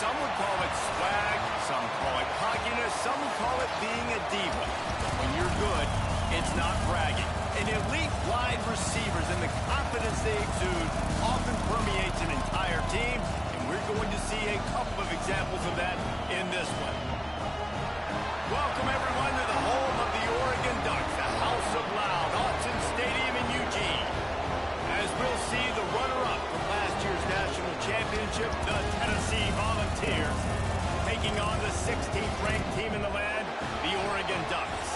Some would call it swag, some call it cockiness, some would call it being a diva. But when you're good, it's not bragging. And elite wide receivers and the confidence they exude often permeates an entire team, and we're going to see a couple of examples of that in this one. Welcome, everyone, to the home of the Oregon Ducks, the House of Loud, Autzen Stadium in Eugene. As we'll see the runner-up from last year's national championship, the Tennessee Volunteers, taking on the 16th-ranked team in the land, the Oregon Ducks.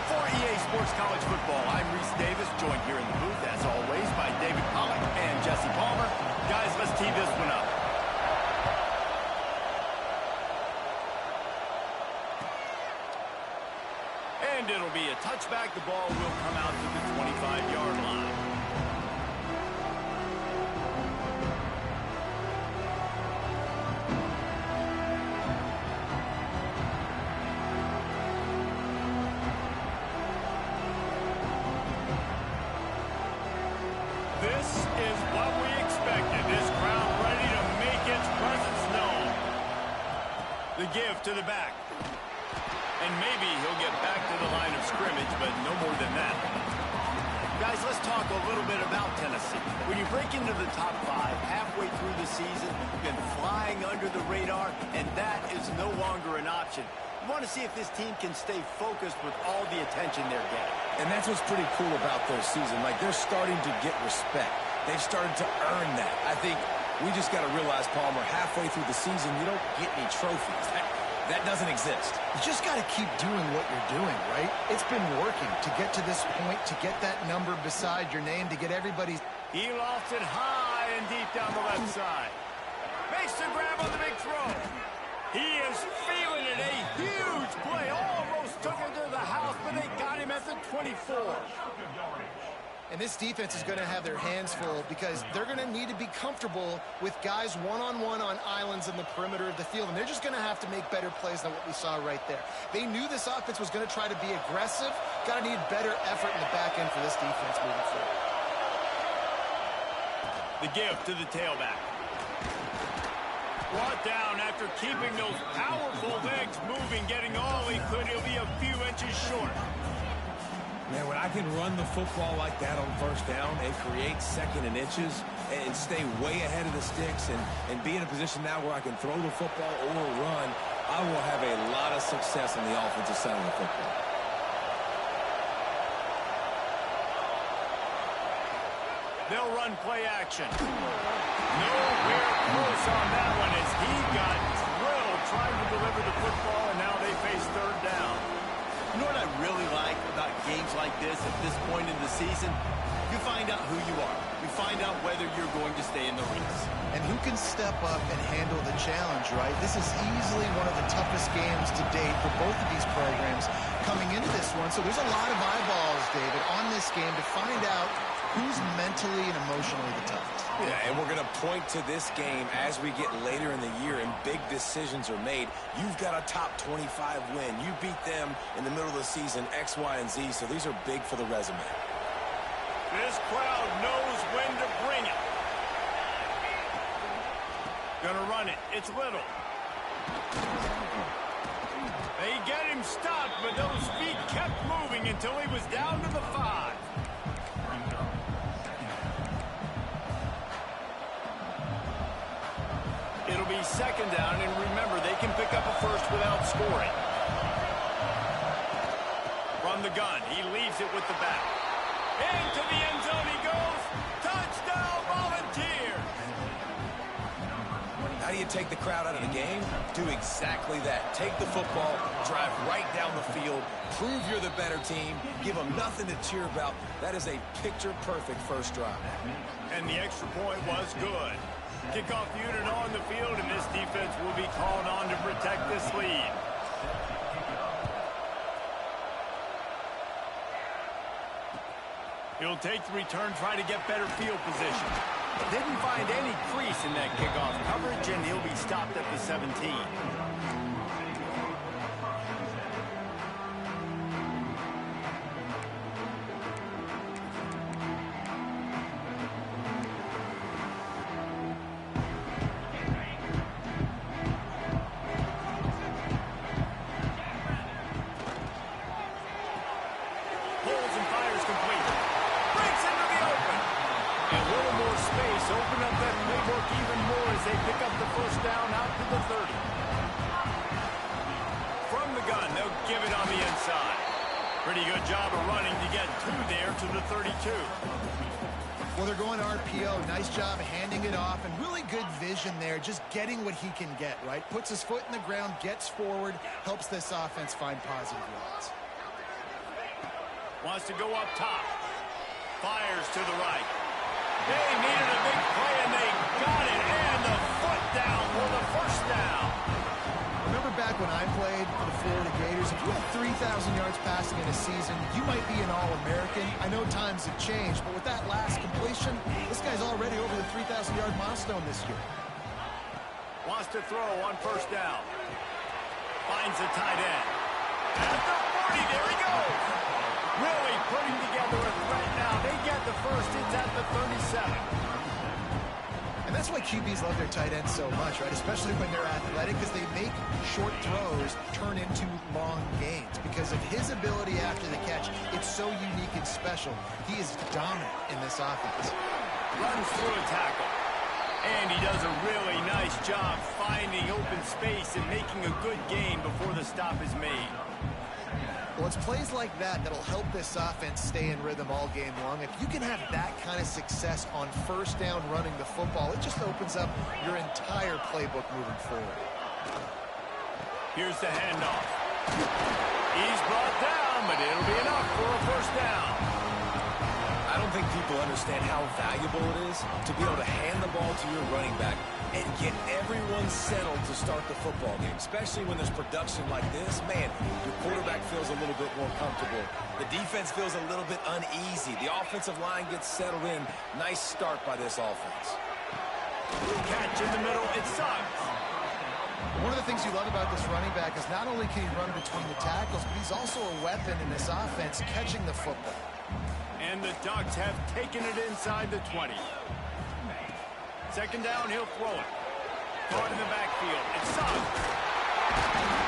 For EA Sports College Football, I'm Reese Davis, joined here in the booth, as always, by David Pollack and Jesse Palmer. Guys, let's tee this one up. And it'll be a touchback. The ball will come out to the 25-yard line. This is what we expected. This crowd ready to make its presence known. The give to the back. And maybe he'll get back to the line of scrimmage, but no more than that. Guys, let's talk a little bit about Tennessee. When you break into the top 5 halfway through the season, you've been flying under the radar, and that is no longer an option. You want to see if this team can stay focused with all the attention they're getting. And that's what's pretty cool about their season. Like, they're starting to get respect. They've started to earn that. I think we just got to realize, Palmer, halfway through the season, you don't get any trophies. That doesn't exist. You just got to keep doing what you're doing, right? It's been working to get to this point, to get that number beside your name, to get everybody. He lost it high and deep down the left side. Makes the grab on the big throw. He is feeling it. A huge play. Almost took it to the house, but they got him at the 24. And this defense is going to have their hands full because they're going to need to be comfortable with guys one-on-one on islands in the perimeter of the field. And they're just going to have to make better plays than what we saw right there. They knew this offense was going to try to be aggressive. Got to need better effort in the back end for this defense moving forward. The give to the tailback. Brought down after keeping those powerful legs moving, getting all he could. He'll be a few inches short. Man, when I can run the football like that on first down and create second and inches and stay way ahead of the sticks and be in a position now where I can throw the football or run, I will have a lot of success on the offensive side of the football. They'll run play action. Nowhere close on that one as he got drilled trying to deliver the football, and now they face third down. You know what I really like about games like this at this point in the season? You find out who you are. You find out whether you're going to stay in the race. And who can step up and handle the challenge, right? This is easily one of the toughest games to date for both of these programs coming into this one. So there's a lot of eyeballs, David, on this game to find out who's mentally and emotionally the toughest. Yeah, and we're going to point to this game as we get later in the year and big decisions are made. You've got a top 25 win. You beat them in the middle of the season, X, Y, and Z, so these are big for the resume. This crowd knows when to bring it. Gonna run it. It's Little. They get him stopped, but those feet kept moving until he was down to the 5. It'll be second down, and remember, they can pick up a first without scoring. From the gun, he leaves it with the back. Into the end zone he goes. Touchdown, Volunteers! How do you take the crowd out of the game? Do exactly that. Take the football, drive right down the field, prove you're the better team, give them nothing to cheer about. That is a picture-perfect first drive. And the extra point was good. Kickoff unit on the field, and this defense will be called on to protect this lead. He'll take the return, try to get better field position. Didn't find any crease in that kickoff coverage, and he'll be stopped at the 17. Pretty good job of running to get there to the 32. Well, they're going RPO. Nice job handing it off, and really good vision there, just getting what he can get, right? Puts his foot in the ground, gets forward, helps this offense find positive yards. Wants to go up top. Fires to the right. They needed a big play, and they got it, and the foot down for the first down. Remember back when I played for the Florida Gators, if you had 3,000 yards passing in a season, you might be an All-American. I know times have changed, but with that last completion, this guy's already over the 3,000-yard milestone this year. Wants to throw on first down. Finds a tight end. At the 40, there he goes. Really putting together a threat now. They get the first. It's at the 37. And that's why QBs love their tight ends so much, right? Especially when they're athletic, because they make short throws turn into long gains. Because of his ability after the catch, it's so unique and special. He is dominant in this offense. Runs through a tackle. And he does a really nice job finding open space and making a good gain before the stop is made. Well, it's plays like that that'll help this offense stay in rhythm all game long. If you can have that kind of success on first down running the football, it just opens up your entire playbook moving forward. Here's the handoff. He's brought down, but it'll be enough for a first down. I don't think people understand how valuable it is to be able to hand the ball to your running back and get everyone settled to start the football game, especially when there's production like this. Man, your quarterback feels a little bit more comfortable. The defense feels a little bit uneasy. The offensive line gets settled in. Nice start by this offense. Catch in the middle. It sucks. One of the things you love about this running back is not only can he run between the tackles, but he's also a weapon in this offense catching the football. And the Ducks have taken it inside the 20. Second down, he'll throw it. Caught in the backfield. It's Suggs.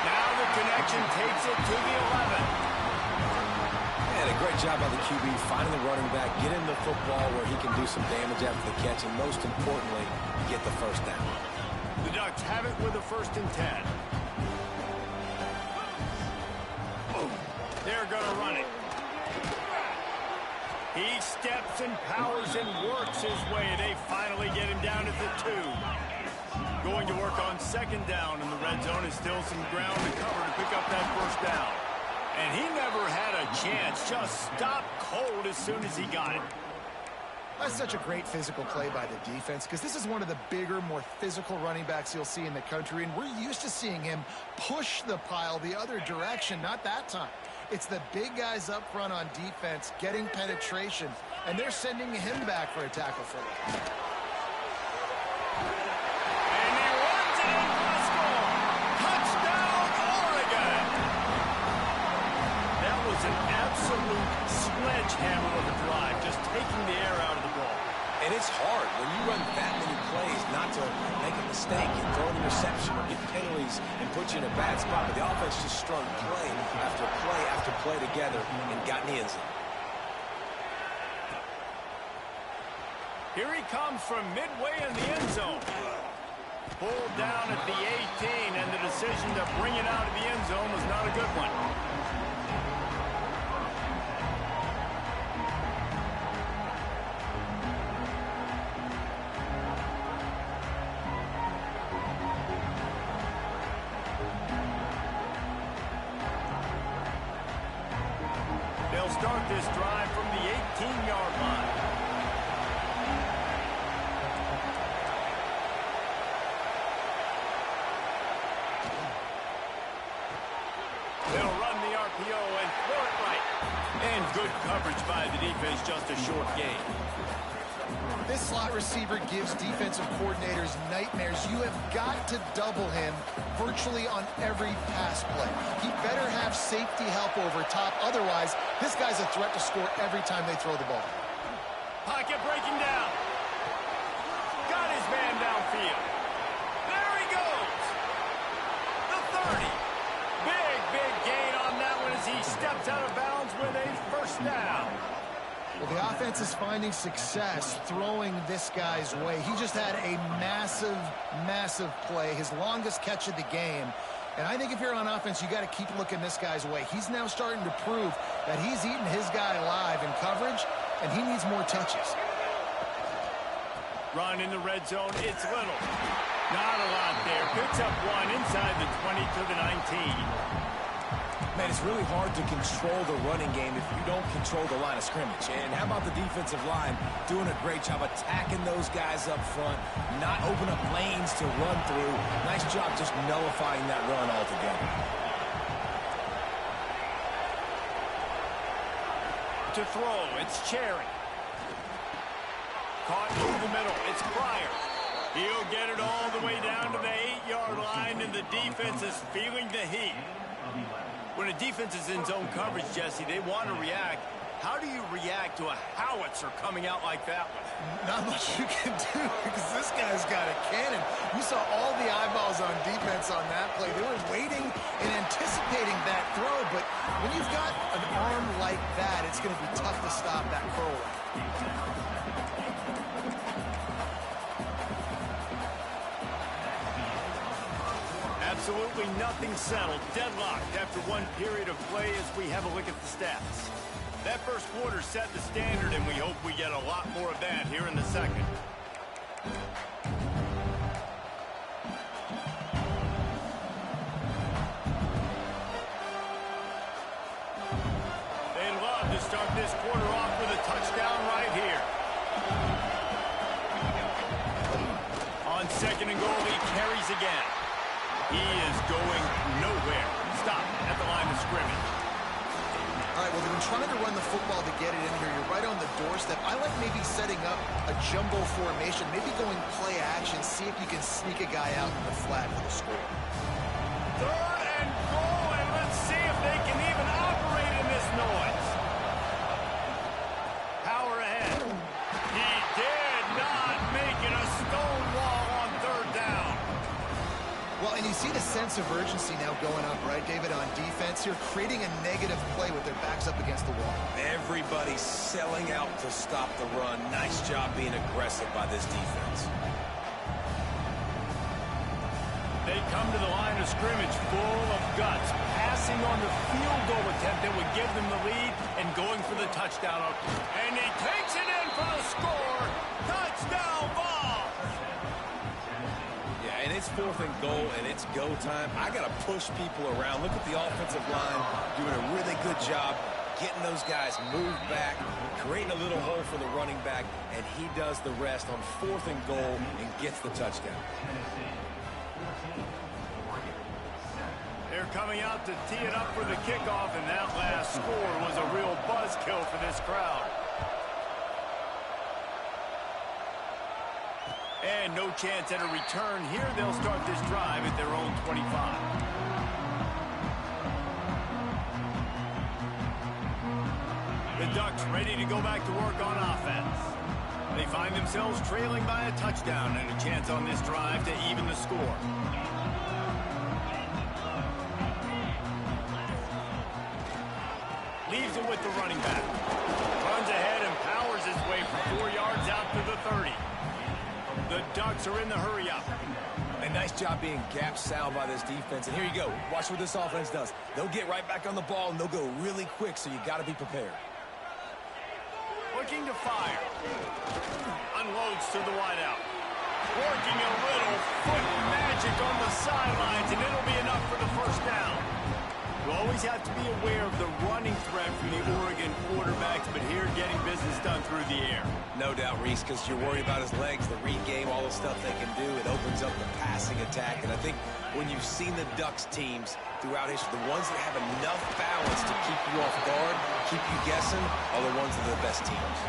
Now the connection takes it to the 11. And a great job by the QB finding the running back, get him the football where he can do some damage after the catch, and most importantly, get the first down. The Ducks have it with a 1st and 10. They're going to run it. He steps and powers and works his way. They finally get him down at the 2. Going to work on 2nd down in the red zone. Is still some ground to cover to pick up that first down. And he never had a chance. Just stopped cold as soon as he got it. That's such a great physical play by the defense, because this is one of the bigger, more physical running backs you'll see in the country, and we're used to seeing him push the pile the other direction. Not that time. It's the big guys up front on defense getting penetration, and they're sending him back for a tackle for that. And he runs it in for a score. Touchdown, Oregon! That was an absolute sledgehammer of a drive, just taking the air out of the ball. And it's hard when you run that many plays not to make a mistake and throw an interception or get penalties and put you in a bad spot. But the offense just strung play after play together and got in the end zone. Here he comes from midway in the end zone. Pulled down at the 18, and the decision to bring it out of the end zone was not a good one. They'll start this drive from the 18-yard line. They'll run the RPO and throw it right. And good coverage by the defense, just a short gain. This slot receiver gives defensive coordinators nightmares. You have got to double him virtually on every pass play. He better have safety help over top. Otherwise, this guy's a threat to score every time they throw the ball. Pocket breaking down. Got his man downfield. There he goes. The 30. Big gain on that one as he steps out of bounds with a first down. Well, the offense is finding success throwing this guy's way. He just had a massive play, his longest catch of the game. And I think if you're on offense, you got to keep looking this guy's way. He's now starting to prove that he's eating his guy alive in coverage, and he needs more touches. Run in the red zone. It's Little. Not a lot there. Picks up one inside the 20 to the 19. Man, it's really hard to control the running game if you don't control the line of scrimmage. And how about the defensive line doing a great job attacking those guys up front, not open up lanes to run through. Nice job just nullifying that run altogether. To throw, it's Cherry. Caught through the middle, it's Pryor. He'll get it all the way down to the 8-yard line, and the defense is feeling the heat. When a defense is in zone coverage, Jesse, they want to react. How do you react to a howitzer coming out like that one? Not much you can do because this guy's got a cannon. You saw all the eyeballs on defense on that play. They were waiting and anticipating that throw, but when you've got an arm like that, it's going to be tough to stop that curl. Absolutely nothing settled. Deadlocked after one period of play as we have a look at the stats. That first quarter set the standard, and we hope we get a lot more of that here in the second. They'd love to start this quarter off with a touchdown right here. On second and goal, he carries again. He is going nowhere. Stop at the line of scrimmage. All right, well, they've been trying to run the football to get it in here. You're right on the doorstep. I like maybe setting up a jumbo formation, maybe going play action, see if you can sneak a guy out in the flat for the score. Third and goal, and let's see if they can even operate in this noise. Power ahead. He did not make it a stone wall on third down. Well, and you see the sense of urgency now going up, right, David, on defense here, creating a negative play with their backs up against the wall. Everybody's selling out to stop the run. Nice job being aggressive by this defense. They come to the line of scrimmage full of guts, passing on the field goal attempt that would give them the lead and going for the touchdown. And he takes it in for the score. Touchdown ball. And it's fourth and goal, and it's go time. I got to push people around. Look at the offensive line doing a really good job getting those guys moved back, creating a little hole for the running back, and he does the rest on fourth and goal and gets the touchdown. They're coming out to tee it up for the kickoff, and that last score was a real buzzkill for this crowd. And no chance at a return here. They'll start this drive at their own 25. The Ducks ready to go back to work on offense. They find themselves trailing by a touchdown and a chance on this drive to even the score. Leaves it with the running back. Runs ahead and powers his way for 4 yards out to the 30. The Ducks are in the hurry-up. A nice job being gap sound by this defense. And here you go. Watch what this offense does. They'll get right back on the ball, and they'll go really quick, so you got to be prepared. Looking to fire. Unloads to the wideout. Working a little foot magic on the sidelines, and it'll be enough for the first down. You always have to be aware of the running threat from the Oregon quarterbacks, but here getting business done through the air. No doubt, Reese, because you're worried about his legs, the read game, all the stuff they can do. It opens up the passing attack. And I think when you've seen the Ducks teams throughout history, the ones that have enough balance to keep you off guard, keep you guessing, are the ones that are the best teams.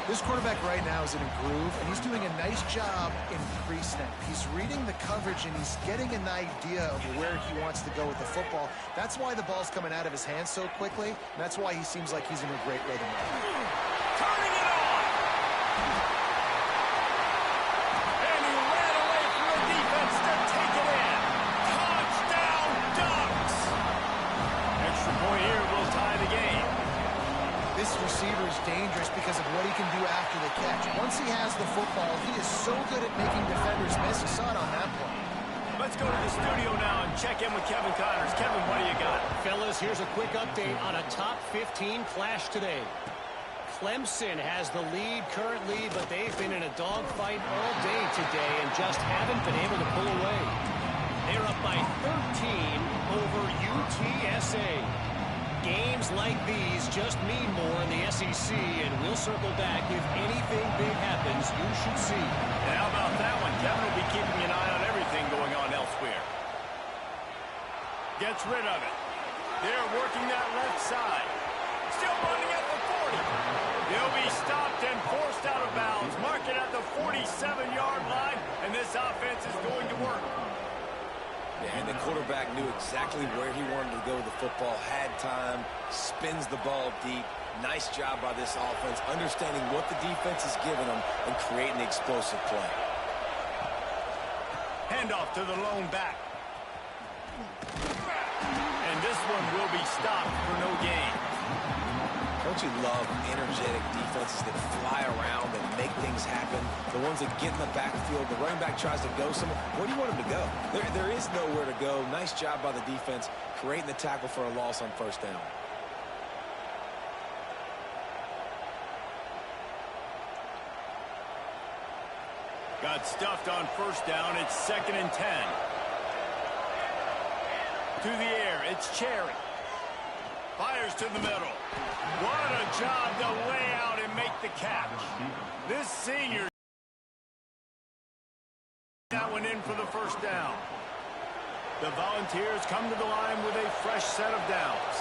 This quarterback right now is in a groove, and he's doing a nice job in pre-snap. He's reading the coverage, and he's getting an idea of where he wants to go with the football. That's why the ball's coming out of his hands so quickly, and that's why he seems like he's in a great rhythm. Turning it on! And he ran away from the defense to take it in. Touchdown, Ducks! Extra point here will tie the game. This receiver is dangerous because of what he can do after the catch. Once he has the football, he is so good at making defenders miss. You saw it on that play. Let's Let's go to the studio now and check in with Kevin Connors. Kevin, what do you got? Fellas, here's a quick update on a top 15 clash today. Clemson has the lead currently, but they've been in a dogfight all day today and just haven't been able to pull away. They're up by 13 over UTSA. Games like these just mean more in the SEC, and we'll circle back if anything big happens. You should see. And how about that one? Kevin will be keeping an eye on everything going on elsewhere. Gets rid of it. They're working that left side. Still running at the 40. He'll be stopped and forced out of bounds. Mark it at the 47-yard line, and this offense is going to work. Yeah, and the quarterback knew exactly where he wanted to go with the football, had time, spins the ball deep. Nice job by this offense, understanding what the defense is giving them and creating the explosive play. Handoff to the lone back. And this one will be stopped for no gain. Don't you love energetic defenses that fly around and make things happen? The ones that get in the backfield, the running back tries to go somewhere. Where do you want him to go? There is nowhere to go. Nice job by the defense, creating the tackle for a loss on first down. Got stuffed on first down. It's 2nd and 10. To the air, it's Cherry. Fires to the middle. What a job to lay out and make the catch. This senior that one in for the first down. The Volunteers come to the line with a fresh set of downs.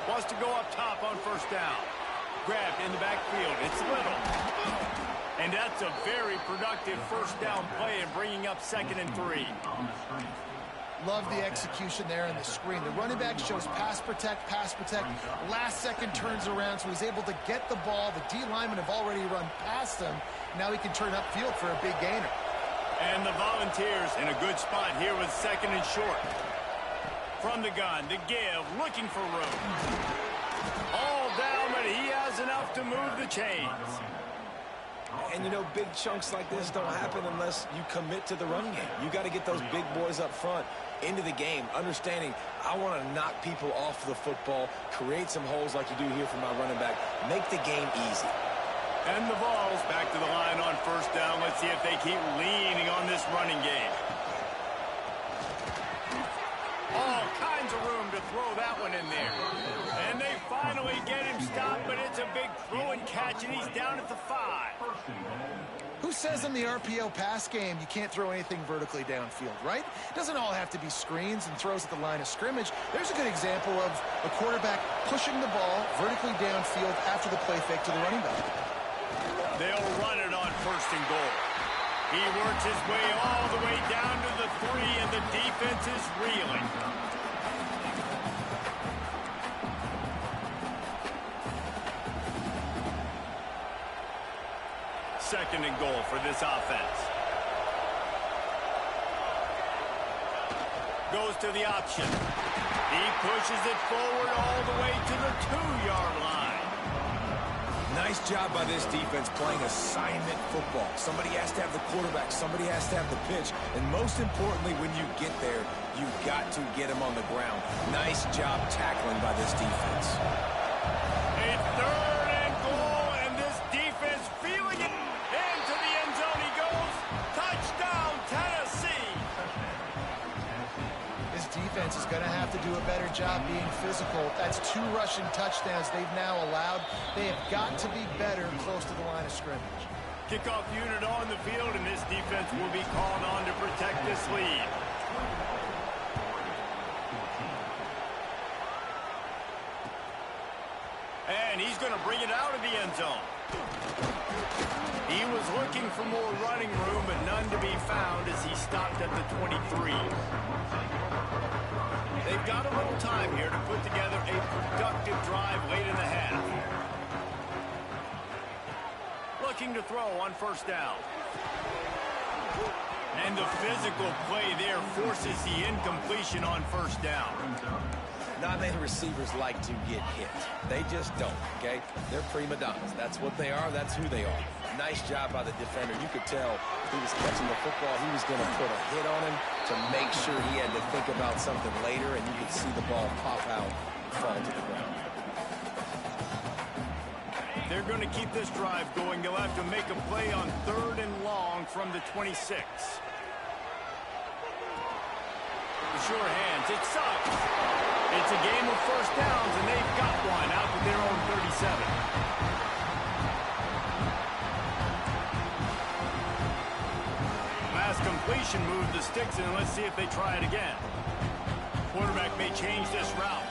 Wants to go up top on first down. Grabbed in the backfield. It's Little. And that's a very productive first down play and bringing up 2nd and 3. Love the execution there in the screen. The running back shows pass protect, last second turns around, so he's able to get the ball. The D linemen have already run past him. Now he can turn upfield for a big gainer. And the Volunteers in a good spot here with 2nd and short. From the gun, to give, looking for room. All down, but he has enough to move the chains. And, you know, big chunks like this don't happen unless you commit to the run game. You got to get those big boys up front into the game, understanding I want to knock people off the football, create some holes like you do here for my running back, make the game easy. And the Vols back to the line on first down. Let's see if they keep leaning on this running game. All kinds of room to throw that one in there. And they finally get him stopped, but it's a big throw and catch, and he's down at the 5. Who says in the RPO pass game you can't throw anything vertically downfield, right? It doesn't all have to be screens and throws at the line of scrimmage. There's a good example of a quarterback pushing the ball vertically downfield after the play fake to the running back. They'll run it on 1st and goal. He works his way all the way down to the 3, and the defense is reeling. Second and goal for this offense. Goes to the option. He pushes it forward all the way to the 2-yard line. Nice job by this defense playing assignment football. Somebody has to have the quarterback. Somebody has to have the pitch. And most importantly, when you get there, you've got to get him on the ground. Nice job tackling by this defense. A 3rd and goal, and this defense feeling it. Into the end zone he goes. Touchdown, Tennessee. This defense is going to have to do a better job being physical. That's 2 rushing touchdowns they've now allowed. They have got to be better close to the line of scrimmage. Kickoff unit on the field, and this defense will be called on to protect this lead. And he's going to bring it out of the end zone. He was looking for more running room, but none to be found as he stopped at the 23. They've got a little time here to put together a productive drive late in the half. Looking to throw on first down. And the physical play there forces the incompletion on first down. Not many receivers like to get hit. They just don't, okay? They're prima donnas. That's what they are. That's who they are. Nice job by the defender. You could tell he was catching the football. He was going to put a hit on him to make sure he had to think about something later, and you could see the ball pop out and fall to the ground. They're going to keep this drive going. They'll have to make a play on 3rd and long from the 26. Sure hands. It's up. It's a game of first downs, and they've got one out to their own 37. Last completion moved the sticks, and let's see if they try it again. Quarterback may change this route.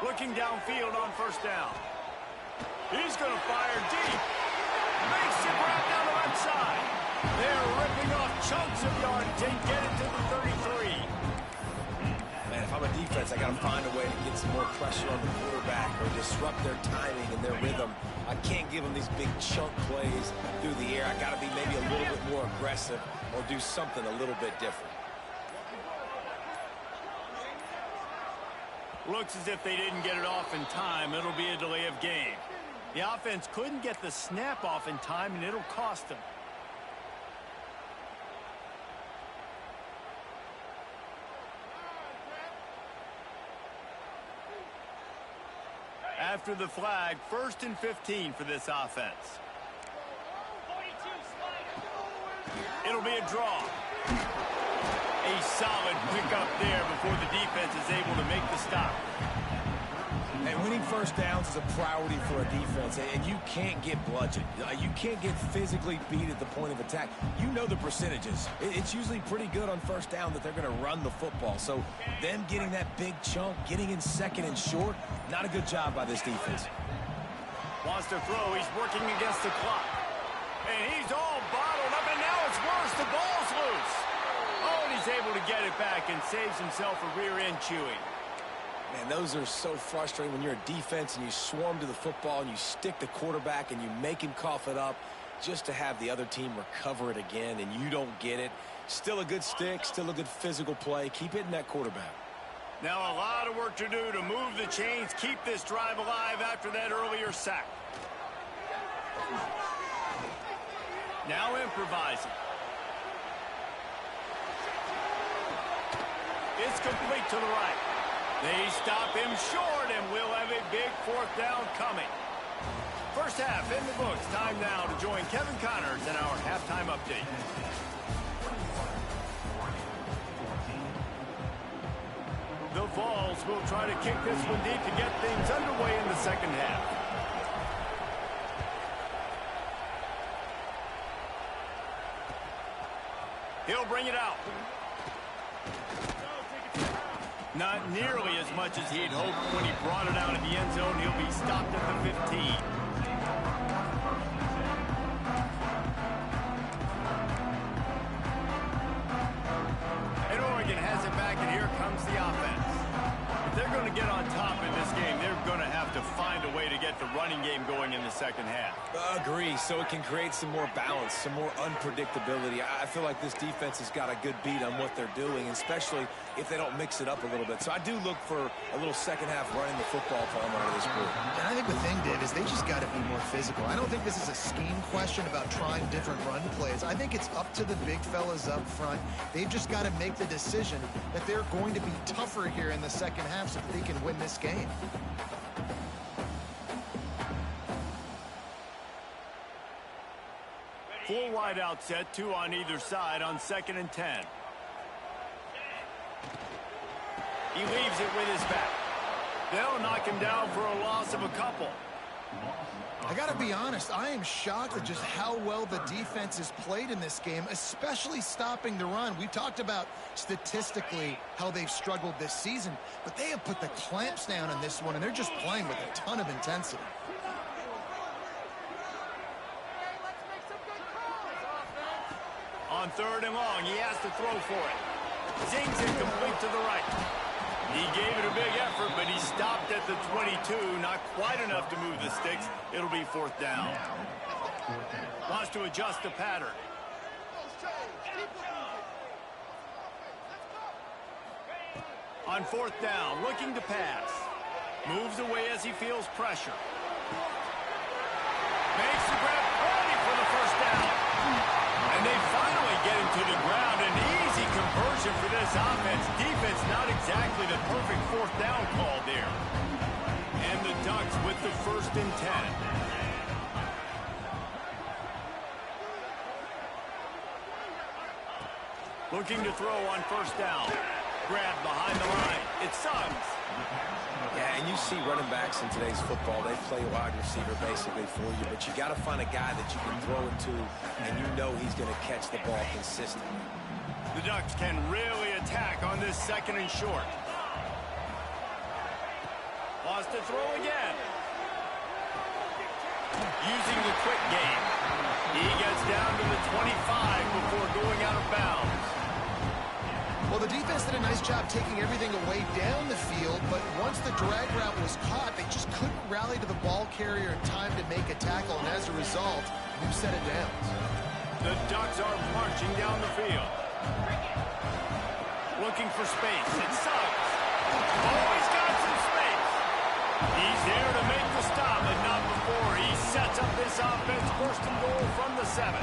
Looking downfield on first down. He's going to fire deep. Makes it right down the right side. They're ripping off chunks of yardage and get it to the 33. Man, if I'm a defense, I got to find a way to get some more pressure on the quarterback or disrupt their timing and their rhythm. I can't give them these big chunk plays through the air. I got to be maybe a little bit more aggressive or do something a little bit different. Looks as if they didn't get it off in time. It'll be a delay of game. The offense couldn't get the snap off in time, and it'll cost them. After the flag, 1st and 15 for this offense. It'll be a draw. A solid pickup there before the defense is able to make the stop. And winning first downs is a priority for a defense, and you can't get bludgeoned. You can't get physically beat at the point of attack. You know the percentages. It's usually pretty good on first down that they're going to run the football. So them getting that big chunk, getting in 2nd and short, not a good job by this defense. Wants to throw. He's working against the clock. And he's all bottled up, and now it's worse. The ball's loose. Oh, and he's able to get it back and saves himself a rear end chewing. Man, those are so frustrating when you're a defense and you swarm to the football and you stick the quarterback and you make him cough it up just to have the other team recover it again and you don't get it. Still a good stick, still a good physical play. Keep hitting that quarterback. Now a lot of work to do to move the chains, keep this drive alive after that earlier sack. Now improvising. It's complete to the right. They stop him short, and we'll have a big 4th down coming. First half in the books. Time now to join Kevin Connors in our halftime update. The Vols will try to kick this one deep to get things underway in the second half. He'll bring it out. Not nearly as much as he'd hoped when he brought it out of the end zone. He'll be stopped at the 15. And Oregon has it back, and here comes the offense. If they're going to get on top in this game, they're going to have to find a way to get the running game going in the second half. Agree, so it can create some more balance, some more unpredictability. I feel like this defense has got a good beat on what they're doing, especially if they don't mix it up a little bit. So I do look for a little second half running the football from out of this group. And I think the thing, Dave, is they just got to be more physical. I don't think this is a scheme question about trying different run plays. I think it's up to the big fellas up front. They've just got to make the decision that they're going to be tougher here in the second half so that they can win this game. Four wide out set, 2 on either side on 2nd and 10. He leaves it with his back. They'll knock him down for a loss of a couple. I got to be honest, I am shocked at just how well the defense has played in this game, especially stopping the run. We talked about statistically how they've struggled this season, but they have put the clamps down on this one, and they're just playing with a ton of intensity. On 3rd and long, he has to throw for it. Zings it complete to the right. He gave it a big effort, but he stopped at the 22. Not quite enough to move the sticks. It'll be 4th down. Wants to adjust the pattern. On fourth down, looking to pass. Moves away as he feels pressure. Makes the grab, ready for the first down. And they finally get him to the ground. An easy conversion for this offense. Defense not exactly the perfect fourth down call there. And the Ducks with the 1st and 10. Looking to throw on first down. Grab behind the line. It's Suggs. Yeah, and you see running backs in today's football, they play wide receiver basically for you, but you got to find a guy that you can throw it to, and you know he's going to catch the ball consistently. The Ducks can really attack on this 2nd and short. Wants to throw again. Using the quick game. He gets down to the 25 before going out of bounds. Well, the defense did a nice job taking everything away down the field, but once the drag route was caught, they just couldn't rally to the ball carrier in time to make a tackle, and as a result, new set of downs. The Ducks are marching down the field. Looking for space. It's Suggs. Oh, he's got some space. He's there to make the stop, but not before. He sets up this offense 1st and goal from the 7.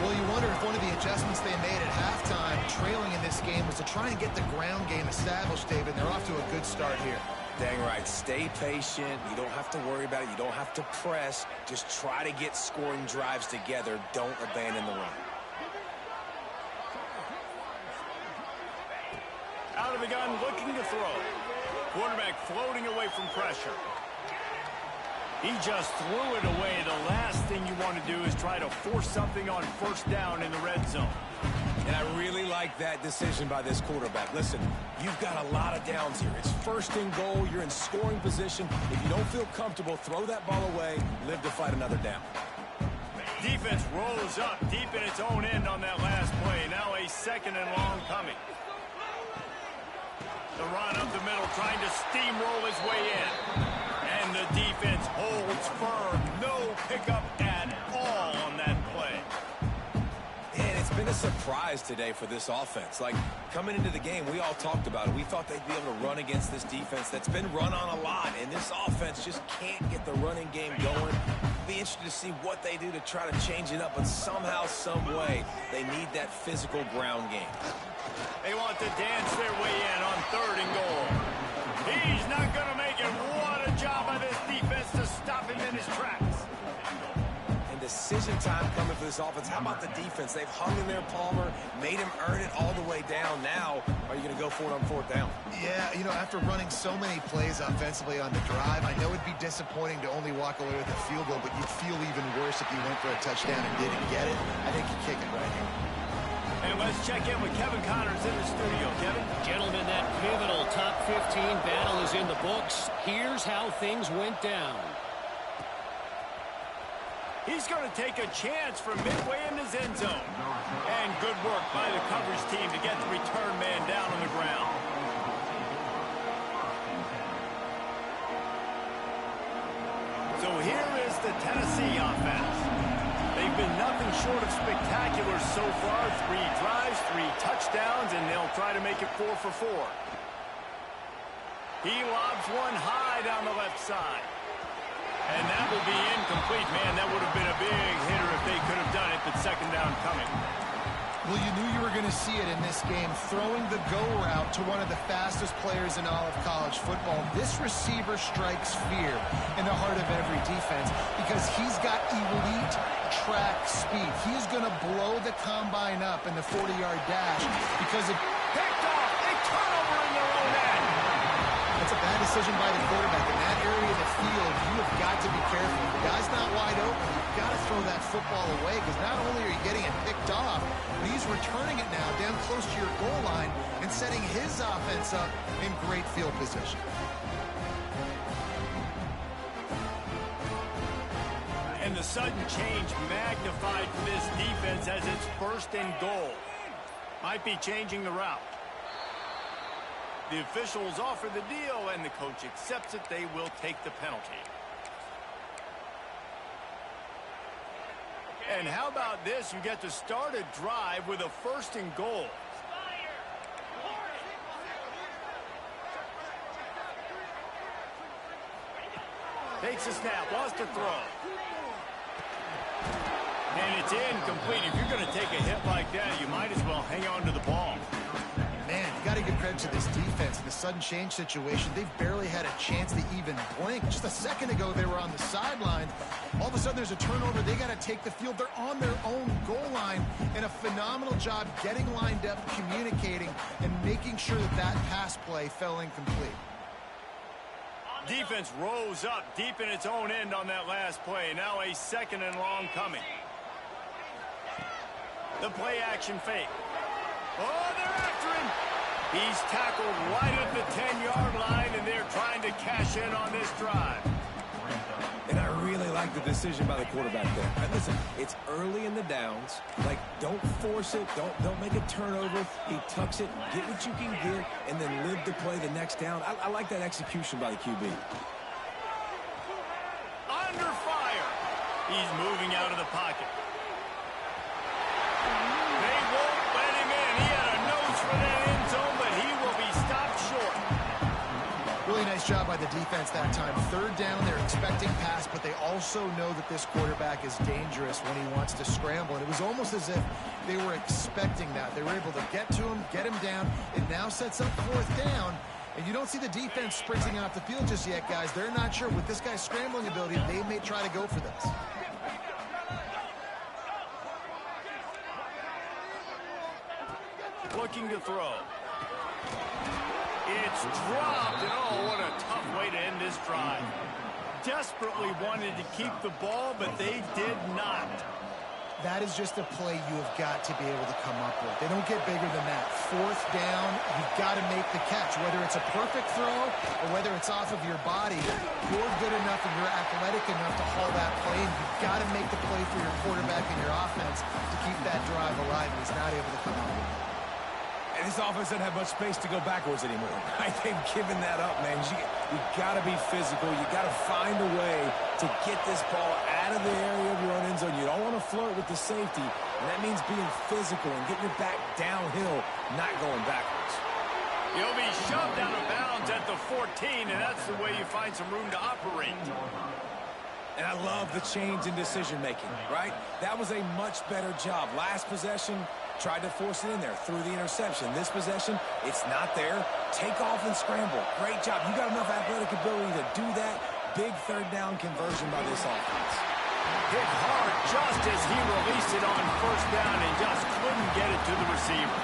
Well, you wonder if one of the adjustments they made at halftime, trailing in this game, was to try and get the ground game established, David. They're off to a good start here. Dang right. Stay patient. You don't have to worry about it. You don't have to press. Just try to get scoring drives together. Don't abandon the run. Out of the gun, looking to throw. Quarterback floating away from pressure. He just threw it away. The last thing you want to do is try to force something on first down in the red zone. And I really like that decision by this quarterback. Listen, you've got a lot of downs here. It's 1st and goal. You're in scoring position. If you don't feel comfortable, throw that ball away. Live to fight another down. Defense rolls up deep in its own end on that last play. Now a 2nd and long coming. The run up the middle, trying to steamroll his way in. And the defense holds firm. No pickup at all on that play. And it's been a surprise today for this offense. Like, coming into the game, we all talked about it. We thought they'd be able to run against this defense that's been run on a lot. And this offense just can't get the running game going. Be interested to see what they do to try to change it up. But somehow, some way, they need that physical ground game. They want to dance their way in on 3rd and goal. He's not going to make it. What a job by this defense to stop him in his tracks. And decision time coming for this offense. How about the defense? They've hung in there, Palmer, made him earn it all the way down. Now, are you going to go for it on 4th down? Yeah, you know, after running so many plays offensively on the drive, I know it'd be disappointing to only walk away with a field goal, but you'd feel even worse if you went for a touchdown and didn't get it. I think you kick it right here. And let's check in with Kevin Connors in the studio. Kevin? Gentlemen, that pivotal top 15 battle is in the books. Here's how things went down. He's going to take a chance from midway in his end zone. And good work by the coverage team to get the return man down on the ground. So here is the Tennessee offense. They've been nothing short of spectacular so far. 3 drives, 3 touchdowns, and they'll try to make it 4 for 4. He lobs one high down the left side. And that will be incomplete. Man, that would have been a big hitter if they could have done it, but 2nd down coming. Well, you knew you were going to see it in this game, throwing the go route to one of the fastest players in all of college football. This receiver strikes fear in the heart of every defense because he's got elite track speed. He's going to blow the combine up in the 40-yard dash because of Picked off. A turnover in their own end. That's a bad decision by the quarterback. In that area of the field, you have got to be careful. If the guy's not wide open, you've got to throw that football away because not only are you getting it picked off, but he's returning it now down close to your goal line and setting his offense up in great field position. And the sudden change magnified for this defense as it's 1st and goal. Might be changing the route. The officials offer the deal, and the coach accepts it. They will take the penalty. And how about this? You get to start a drive with a 1st and goal. Takes a snap, wants to throw. And it's incomplete. If you're going to take a hit like that, you might as well hang on to the ball. Man, you got to give credit to this defense in the sudden change situation. They've barely had a chance to even blink. Just a second ago, they were on the sideline. All of a sudden, there's a turnover. They got to take the field. They're on their own goal line. And a phenomenal job getting lined up, communicating, and making sure that that pass play fell incomplete. Defense rose up deep in its own end on that last play. Now a 2nd and long coming. The play action fake. Oh, they're after him. He's tackled right at the 10-yard line, and they're trying to cash in on this drive. And I really like the decision by the quarterback there. And listen, it's early in the downs. Like, don't force it. Don't make a turnover. He tucks it, get what you can get, and then live to play the next down. I like that execution by the QB. Under fire. He's moving out of the pocket. They won't let him in. He had a nose for that end zone, but he will be stopped short. Really nice job by the defense that time. 3rd down, they're expecting pass, but they also know that this quarterback is dangerous when he wants to scramble. And it was almost as if they were expecting that. They were able to get to him, get him down. It now sets up 4th down. And you don't see the defense sprinting off the field just yet, guys. They're not sure. With this guy's scrambling ability, they may try to go for this. Looking to throw. It's dropped, and oh, what a tough way to end this drive. Desperately wanted to keep the ball, but they did not. That is just a play you have got to be able to come up with. They don't get bigger than that. 4th down, you've got to make the catch. Whether it's a perfect throw or whether it's off of your body, you're good enough and you're athletic enough to haul that play, and you've got to make the play for your quarterback and your offense to keep that drive alive, and he's not able to come up with it. And this offense doesn't have much space to go backwards anymore. They've given that up, man. You got to be physical. You got to find a way to get this ball out of the area of your own end zone. You don't want to flirt with the safety, and that means being physical and getting your back downhill, not going backwards. He'll be shoved out of bounds at the 14, and that's the way you find some room to operate. And I love the change in decision-making, right? That was a much better job. Last possession, tried to force it in there through the interception. This possession, it's not there. Take off and scramble. Great job. You got enough athletic ability to do that. Big 3rd down conversion by this offense. Hit hard just as he released it on 1st down and just couldn't get it to the receiver.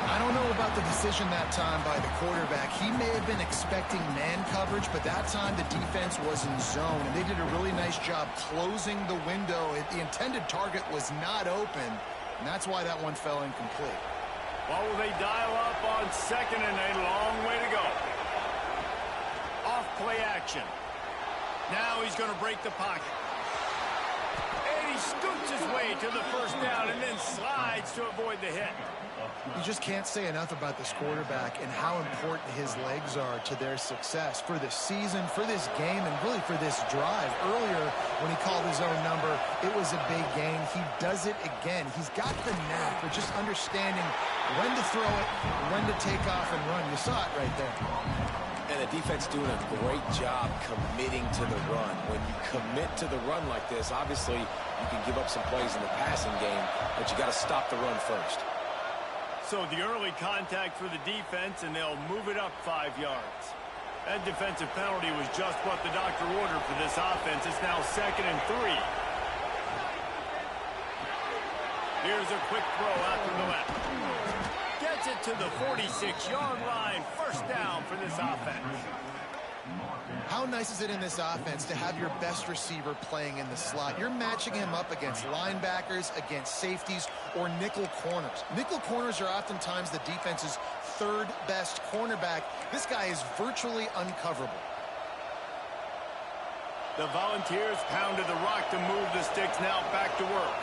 I don't know about the decision that time by the quarterback. He may have been expecting man coverage, but that time the defense was in zone, and they did a really nice job closing the window. The intended target was not open, and that's why that one fell incomplete. Well, will they dial up on 2nd and a long way to go? Off play action. Now he's going to break the pocket. And he scoots his way to the 1st down and then slides to avoid the hit. You just can't say enough about this quarterback and how important his legs are to their success for this season, for this game, and really for this drive. Earlier, when he called his own number, it was a big gain. He does it again. He's got the knack for just understanding when to throw it, when to take off and run. You saw it right there. And the defense doing a great job committing to the run. When you commit to the run like this, obviously you can give up some plays in the passing game, but you got to stop the run first. So the early contact for the defense, and they'll move it up 5 yards. That defensive penalty was just what the doctor ordered for this offense. It's now 2nd and 3. Here's a quick throw out to the left. Gets it to the 46-yard line. 1st down for this offense. How nice is it in this offense to have your best receiver playing in the slot? You're matching him up against linebackers, against safeties, or nickel corners. Nickel corners are oftentimes the defense's 3rd best cornerback. This guy is virtually uncoverable. The Volunteers pounded the rock to move the sticks. Now back to work.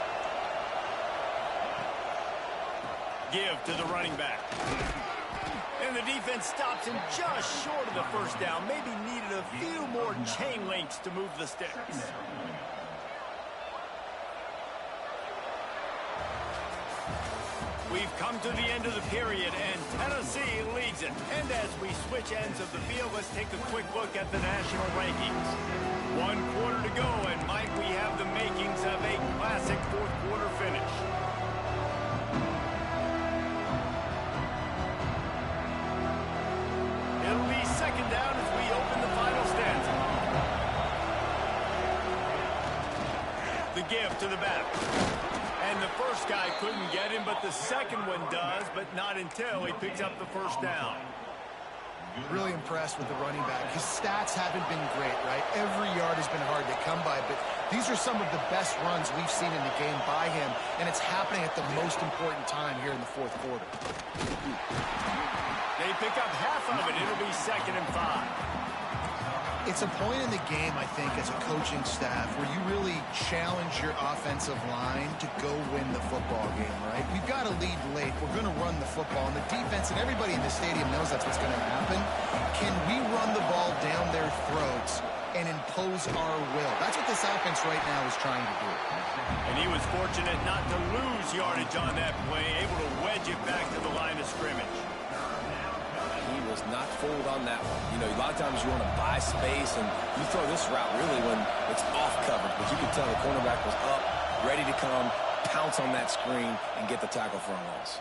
Give to the running back. And the defense stops him just short of the 1st down. Maybe needed a few more chain links to move the sticks. We've come to the end of the period, and Tennessee leads it. And as we switch ends of the field, let's take a quick look at the national rankings. 1 quarter to go, and Mike, we have the makings of a classic fourth quarter finish. It'll be second down as we open the final stanza. The give to the batter. And the first guy couldn't get him, but the second one does, but not until he picks up the first down. Really impressed with the running back. His stats haven't been great, right? Every yard has been hard to come by, but these are some of the best runs we've seen in the game by him, and it's happening at the most important time here in the fourth quarter. They pick up half of it. It'll be 2nd and 5. It's a point in the game, I think, as a coaching staff where you really challenge your offensive line to go win the football game, right? We've got to lead late. We're going to run the football. And the defense and everybody in the stadium knows that's what's going to happen. Can we run the ball down their throats and impose our will? That's what this offense right now is trying to do. And he was fortunate not to lose yardage on that play, able to wedge it back to the line of scrimmage. He was not fooled on that one. You know, a lot of times you want to buy space, and you throw this route really when it's off coverage. But you can tell the cornerback was up, ready to come, pounce on that screen, and get the tackle for a loss.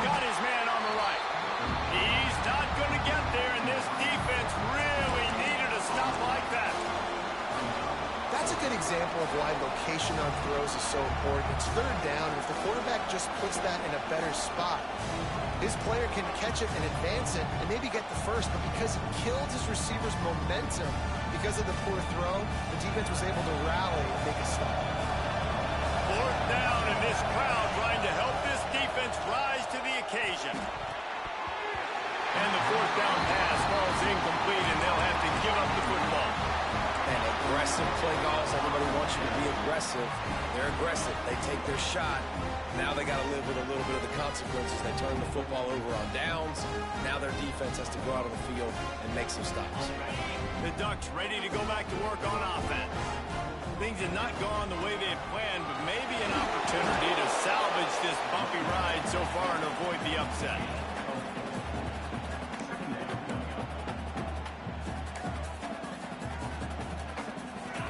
Got his man on the right. He's not going to get there, and this defense really needed a stop like that. That's a good example of why location on throws is so important. It's third down, and if the quarterback just puts that in a better spot, his player can catch it and advance it and maybe get the first, but because he killed his receiver's momentum because of the poor throw, the defense was able to rally and make a stop. 4th down, and this crowd trying to help this defense rise to the occasion. And the 4th down pass falls incomplete, and they'll have to give up the football. And aggressive play calls. Everybody wants you to be aggressive. They're aggressive. They take their shot. Now they got to live with a little bit of the consequences. They turn the football over on downs. Now their defense has to go out on the field and make some stops. The Ducks ready to go back to work on offense. Things have not gone the way they had planned, but maybe an opportunity to salvage this bumpy ride so far and avoid the upset.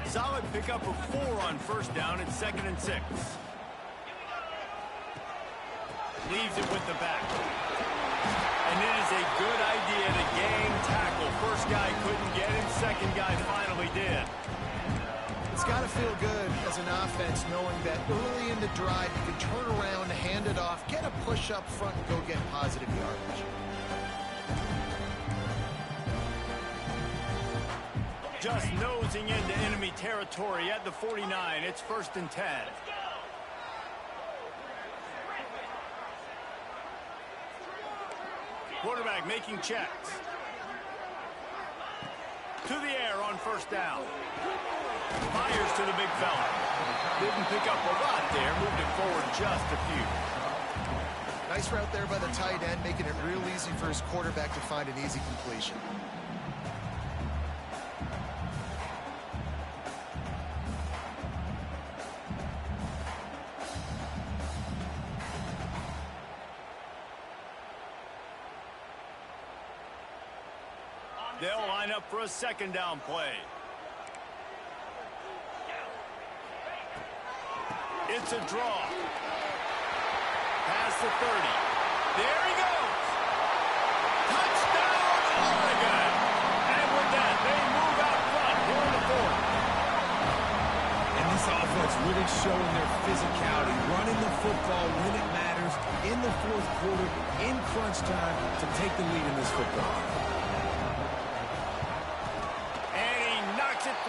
Solid pickup of 4 on first down at 2nd and 6. Leaves it with the back. And it is a good idea to gang tackle. First guy couldn't get him. Second guy finally did. It's got to feel good as an offense knowing that early in the drive you can turn around, hand it off, get a push up front, and go get positive yardage. Just nosing into enemy territory at the 49. It's 1st and 10. Quarterback making checks. To the air on first down. Fires to the big fella. Didn't pick up a lot there. Moved it forward just a few. Nice route there by the tight end, making it real easy for his quarterback to find an easy completion. They'll line up for a 2nd down play. It's a draw. Past the 30. There he goes. Touchdown, Oregon. And with that, they move out front here in the 4th. And this offense really showing their physicality, running the football when it matters in the 4th quarter, in crunch time, to take the lead in this football game.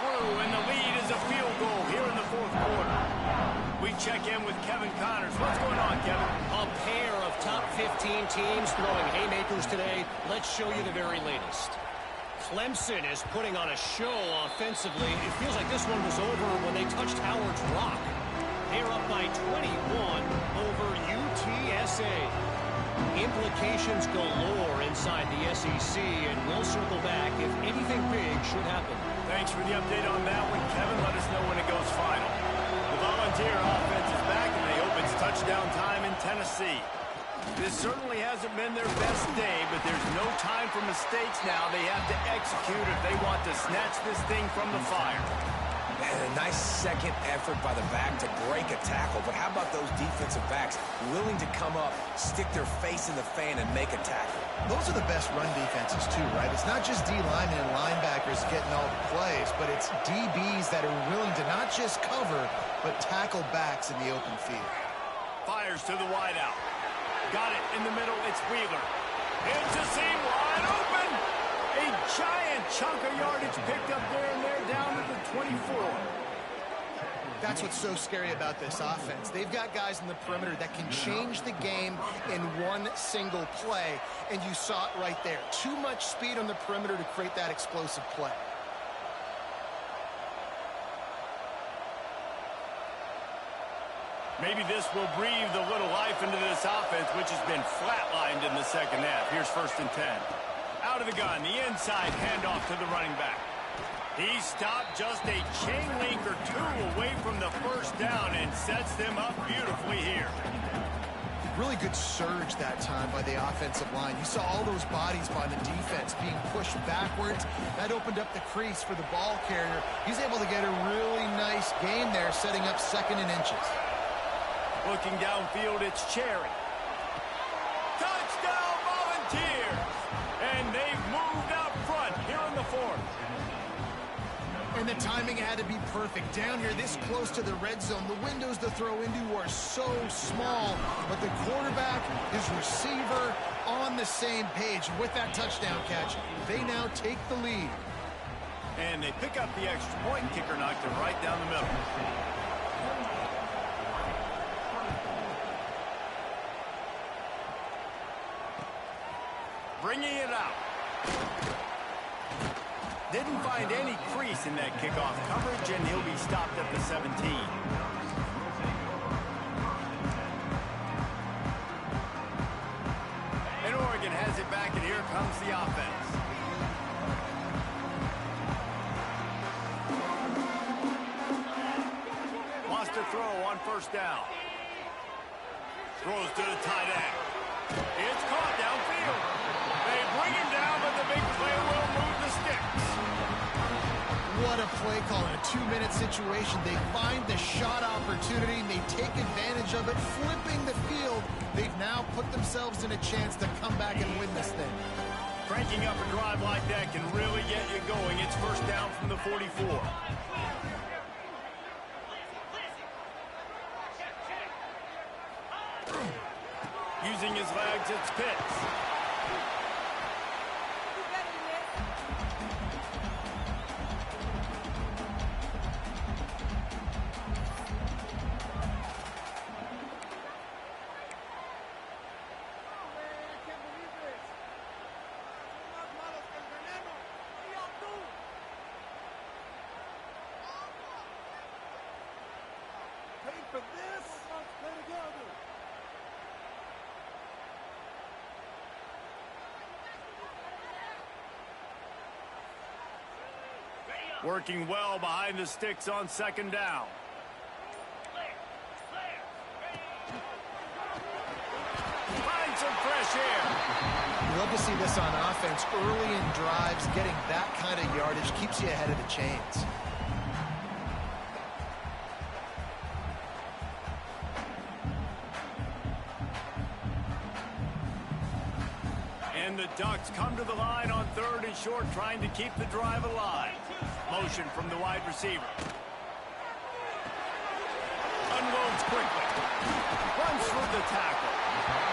And the lead is a field goal here in the 4th quarter. We check in with Kevin Connors. What's going on, Kevin? A pair of top 15 teams throwing haymakers today. Let's show you the very latest. Clemson is putting on a show offensively. It feels like this one was over when they touched Howard's Rock. They're up by 21 over UTSA. Implications galore inside the SEC, and we'll circle back if anything big should happen. Thanks for the update on that one, Kevin. Let us know when it goes final. The Volunteer offense is back, and they hope it's touchdown time in Tennessee. This certainly hasn't been their best day, but there's no time for mistakes now. They have to execute if they want to snatch this thing from the fire. And a nice second effort by the back to break a tackle. But how about those defensive backs willing to come up, stick their face in the fan, and make a tackle? Those are the best run defenses, too, right? It's not just D-linemen and linebackers getting all the plays, but it's DBs that are willing to not just cover, but tackle backs in the open field. Fires to the wideout. Got it in the middle. It's Wheeler. It's a seam wide open. A giant chunk of yardage picked up there, and they're down to the 24. That's what's so scary about this offense. They've got guys in the perimeter that can change the game in one single play, and you saw it right there. Too much speed on the perimeter to create that explosive play. Maybe this will breathe a little life into this offense, which has been flatlined in the second half. Here's 1st and 10. Out of the gun, the inside handoff to the running back. He stopped just a chain link or two away from the first down and sets them up beautifully here. Really good surge that time by the offensive line. You saw all those bodies by the defense being pushed backwards. That opened up the crease for the ball carrier. He's able to get a really nice gain there, setting up 2nd and inches. Looking downfield, it's Cherry. Touchdown Volunteers! And they've moved out front here in the 4th. And the timing had to be perfect. Down here this close to the red zone, the windows to throw into are so small. But the quarterback, his receiver, on the same page. With that touchdown catch, they now take the lead. And they pick up the extra point. Kicker knocked it right down the middle. Bringing it out. Didn't find any crease in that kickoff coverage, and he'll be stopped at the 17. And Oregon has it back, and here comes the offense. Wants to throw on 1st down. Throws to the tight end. It's caught downfield. They bring him down, but the big play will move the sticks. What a play call in a 2-minute situation. They find the shot opportunity, and they take advantage of it, flipping the field. They've now put themselves in a chance to come back and win this thing. Cranking up a drive like that can really get you going. It's 1st down from the 44. Using his legs, it's Pitts. For this, let's play together. Working well behind the sticks on 2nd down. Find some fresh air. You love to see this on offense. Early in drives, getting that kind of yardage keeps you ahead of the chains. And the Ducks come to the line on 3rd and short, trying to keep the drive alive. Motion from the wide receiver. Unloads quickly. Runs through the tackle.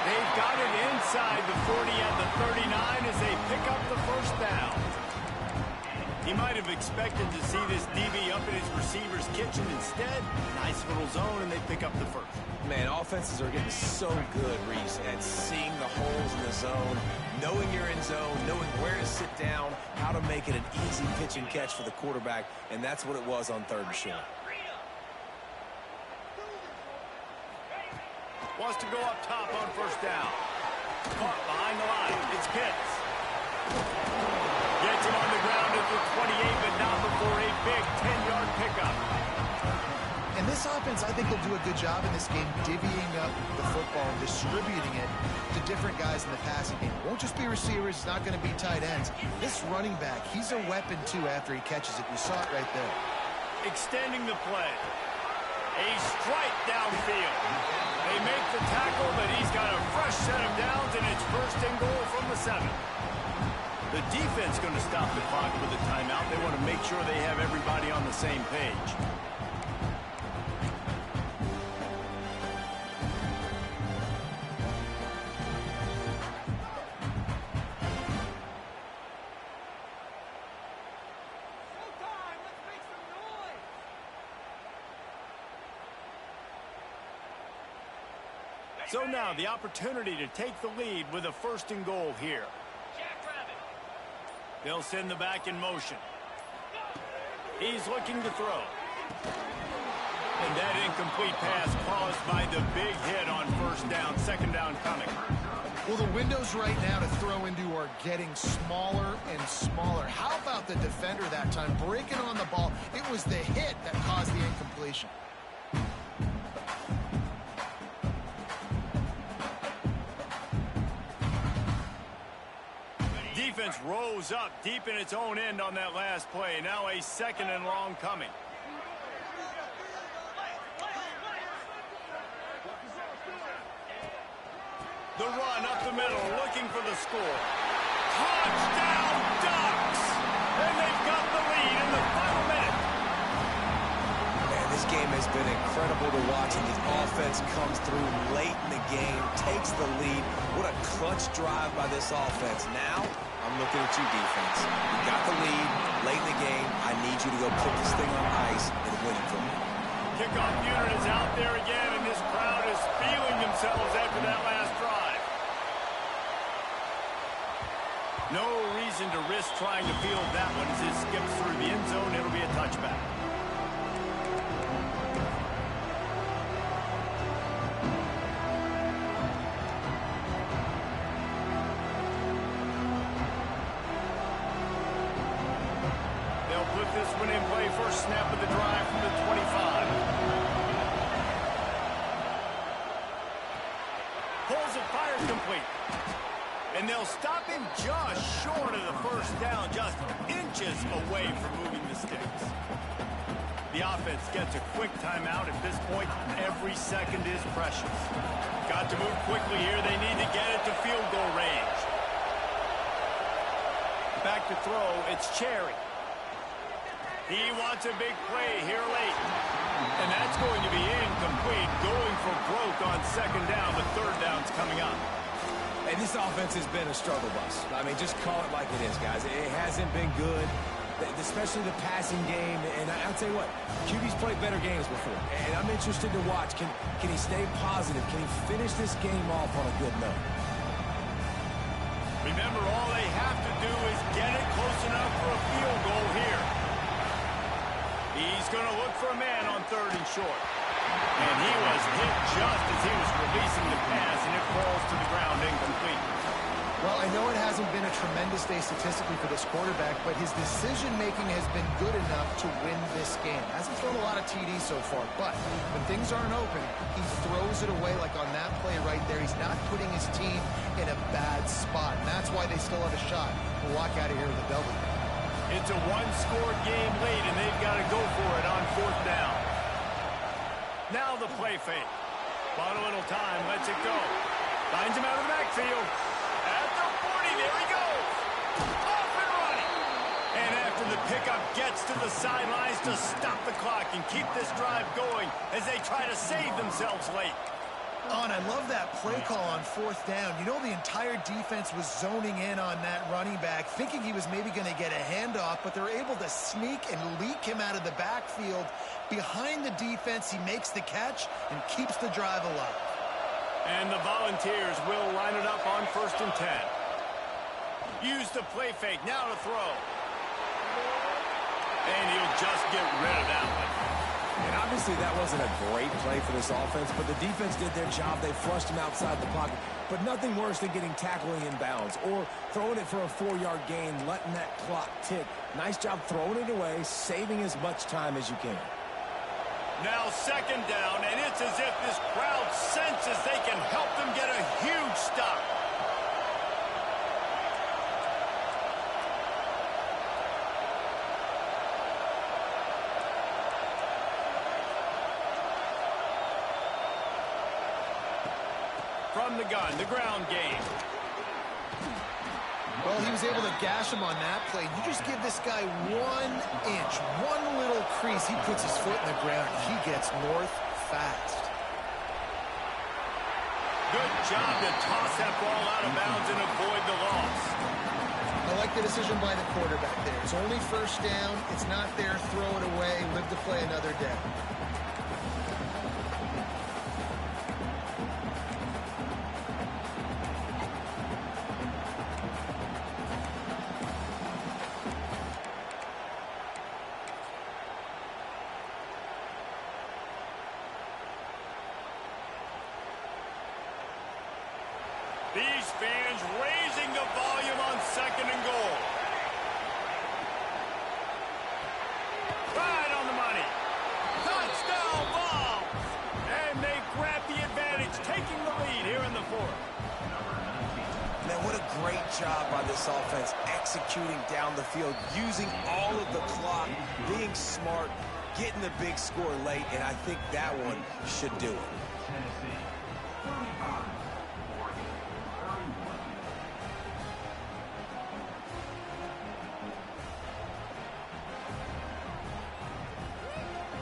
They've got it inside the 40 at the 39 as they pick up the 1st down. He might have expected to see this DB up in his receiver's kitchen. Instead, nice little zone, and they pick up the 1st. Man, offenses are getting so good, Reese, at seeing the holes in the zone, knowing you're in zone, knowing where to sit down, how to make it an easy pitch and catch for the quarterback, and that's what it was on 3rd and short. Wants to go up top on 1st down. Caught behind the line. It's Pitts. Gets him on the ground at the 28, but not before a big 10-yard pickup. And this this offense, I think, will do a good job in this game divvying up the football and distributing it to different guys in the passing game. It won't just be receivers. It's not going to be tight ends. This running back, he's a weapon, too, after he catches it. You saw it right there. Extending the play. A strike downfield. They make the tackle, but he's got a fresh set of downs, and it's first and goal from the 7. The defense going to stop the clock with a timeout. They want to make sure they have everybody on the same page. So now the opportunity to take the lead with a first and goal here. They'll send the back in motion. He's looking to throw. And that incomplete pass caused by the big hit on first down. Second down coming. Well, the windows right now to throw into are getting smaller and smaller. How about the defender that time breaking on the ball? It was the hit that caused the incompletion. Defense rose up deep in its own end on that last play. Now a second and long coming. The run up the middle, looking for the score. Touchdown Ducks! And they've got the lead in the final minute. Man, this game has been incredible to watch, and the offense comes through late in the game, takes the lead. What a clutch drive by this offense. Now, I'm looking at you, defense. You got the lead late in the game. I need you to go put this thing on ice and win it for me. Kickoff unit is out there again, and this crowd is feeling themselves after that last drive. No reason to risk trying to field that one as it skips through the end zone. It'll be a touchback. They'll put this one in play. First snap of the drive from the 25. Pulls it, fires complete. And they'll stop him just short of the first down, just inches away from moving the sticks. The offense gets a quick timeout. At this point, every second is precious. Got to move quickly here. They need to get it to field goal range. Back to throw, it's Cherry. He wants a big play here late. And that's going to be incomplete, going for broke on second down, but third down's coming up. And this offense has been a struggle bus. I mean, just call it like it is, guys. It hasn't been good, especially the passing game. And I'll tell you what, QB's played better games before. And I'm interested to watch. Can he stay positive? Can he finish this game off on a good note? Remember, all they have to do is get it close enough for a field goal here. He's going to look for a man on third and short. And he was hit just as he was releasing the pass, and it falls to the ground incomplete. Well, I know it hasn't been a tremendous day statistically for this quarterback, but his decision-making has been good enough to win this game. Hasn't thrown a lot of TDs so far, but when things aren't open, he throws it away like on that play right there. He's not putting his team in a bad spot, and that's why they still have a shot to walk out of here with a W. It's a one-score game lead, and they've got to go for it on fourth down. Now the play fake. Bought a little time, lets it go. Finds him out of the backfield. At the 40, there he goes. Off and running. And after the pickup gets to the sidelines to stop the clock and keep this drive going as they try to save themselves late. Oh, and I love that play call on fourth down. You know, the entire defense was zoning in on that running back, thinking he was maybe going to get a handoff, but they're able to sneak and leak him out of the backfield. Behind the defense, he makes the catch and keeps the drive alive. And the Volunteers will line it up on 1st and 10. Use the play fake, now to throw. And he'll just get rid of that one. And obviously that wasn't a great play for this offense, but the defense did their job. They flushed him outside the pocket. But nothing worse than getting tackling in bounds or throwing it for a 4-yard gain, letting that clock tick. Nice job throwing it away, saving as much time as you can. Now second down, and it's as if this crowd senses they can help them get a huge stop. From the gun, the ground game. Well, he was able to gash him on that play. You just give this guy 1 inch, one little crease. He puts his foot in the ground. He gets north fast. Good job to toss that ball out of bounds and avoid the loss. I like the decision by the quarterback there. It's only first down. It's not there. Throw it away. Live to play another day. These fans raising the volume on second and goal. Right on the money. Touchdown ball. And they grab the advantage, taking the lead here in the fourth. Man, what a great job by this offense executing down the field, using all of the clock, being smart, getting the big score late, and I think that one should do it.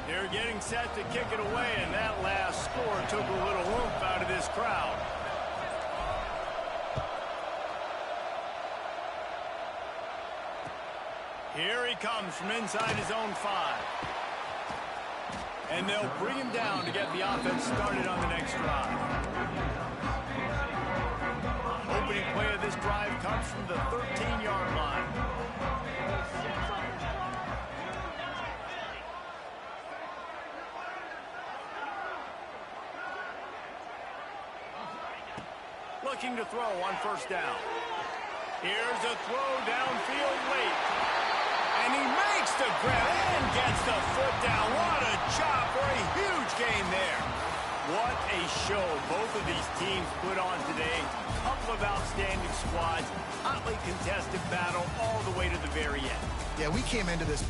They're getting set to kick it away, and that last score took a little oomph out of this crowd. Here he comes from inside his own 5. And they'll bring him down to get the offense started on the next drive. Opening play of this drive comes from the 13-yard line. Looking to throw on first down. Here's a throw downfield late. And he makes the grab and gets the foot down. What a job for a huge gain there. What a show both of these teams put on today. Couple of outstanding squads. Hotly contested battle all the way to the very end. Yeah, we came into this